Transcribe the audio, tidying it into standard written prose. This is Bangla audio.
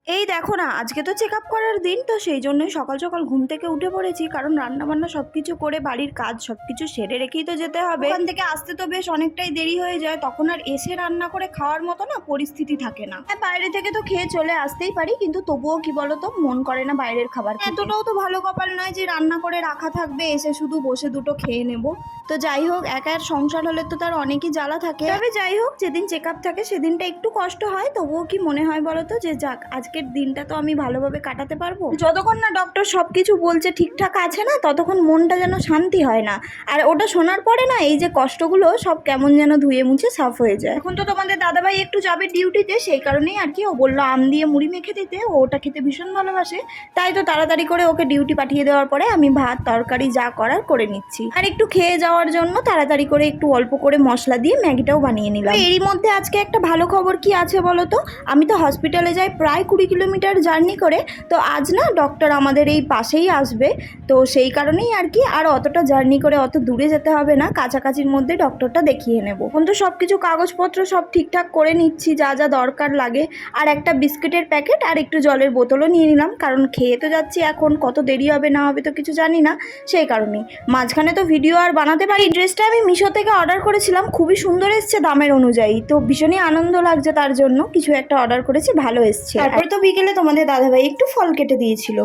এই দেখো না, আজকে তো চেক আপ করার দিন, তো সেই জন্যই সকাল সকাল ঘুম থেকে উঠে পড়েছি। কারণ রান্না বান্না সব কিছু করে বাড়ির কাজ সব কিছু সেরে রেখেই তো যেতে হবে। ওখান থেকে আসতে তো বেশ অনেকটাই দেরি হয়ে যায়, তখন আর এসে রান্না করে খাওয়ার মতো না পরিস্থিতি থাকে না। হ্যাঁ, বাইরে থেকে তো খেয়ে চলে আসতেই পারি, কিন্তু তবুও কি বলতো, মন করে না বাইরের খাবার খেতে। এতটাও তো ভালো কপাল নয় যে রান্না করে রাখা থাকবে, এসে শুধু বসে দুটো খেয়ে নেব। তো যাই হোক, একার সংসার হলে তো তার অনেকই জ্বালা থাকে। তবে যাই হোক, যেদিন চেক আপ থাকে সেদিনটা একটু কষ্ট হয়, তবুও কি মনে হয় বলতো যে যাক, আজকের দিনটা তো আমি ভালোভাবে কাটাতে পারবো। যতক্ষণ না ডক্টর সবকিছু বলছে ঠিকঠাক আছে না, ততক্ষণ মনটা যেন শান্তি হয় না। আর ওটা শোনার পরে না, এই যে কষ্টগুলো সব কেমন যেন ধুয়ে মুছে সাফ হয়ে যায়। এখন তো তোমাদের দাদাভাই একটু যাবে ডিউটিতে, সেই কারণেই আর কি ও বললো আম দিয়ে মুড়ি মেখে দিতে, ও ওটা খেতে ভীষণ ভালোবাসে। তাই তো তাড়াতাড়ি করে ওকে ডিউটি পাঠিয়ে দেওয়ার পরে আমি ভাত তরকারি যা করার করে নিচ্ছি। আর একটু খেয়ে যাওয়ার জন্য তাড়াতাড়ি করে একটু অল্প করে মশলা দিয়ে ম্যাগিটাও বানিয়ে নিলাম। এরই মধ্যে আজকে একটা ভালো খবর কি আছে বলো তো, আমি তো হসপিটালে যাই প্রায় 20 কিলোমিটার জার্নি করে। তো আজ না ডক্টর আমাদের এই পাশেই আসবে, তো সেই কারণেই আর কি আর অতটা জার্নি করে অত দূরে যেতে হবে না, কাছাকাছির মধ্যে ডক্টরটা দেখিয়ে নেব। এখন তো সব কিছু কাগজপত্র সব ঠিকঠাক করে নিচ্ছি, যা যা দরকার লাগে। আর একটা বিস্কিটের প্যাকেট আর একটু জলের বোতলও নিয়ে নিলাম, কারণ খেয়ে তো যাচ্ছি, এখন কত দেরি হবে না হবে তো কিছু জানি না, সেই কারণেই। মাঝখানে তো ভিডিও আর বানাতে পারি। ড্রেসটা আমি মিশো থেকে অর্ডার করেছিলাম, খুবই সুন্দর এসছে দামের অনুযায়ী, তো ভীষণই আনন্দ লাগছে তার জন্য। কিছু একটা অর্ডার করেছি, ভালো এসছে। তারপরে তো বিকেলে তোমাদের দাদাভাই একটু ফল কেটে দিয়েছিল।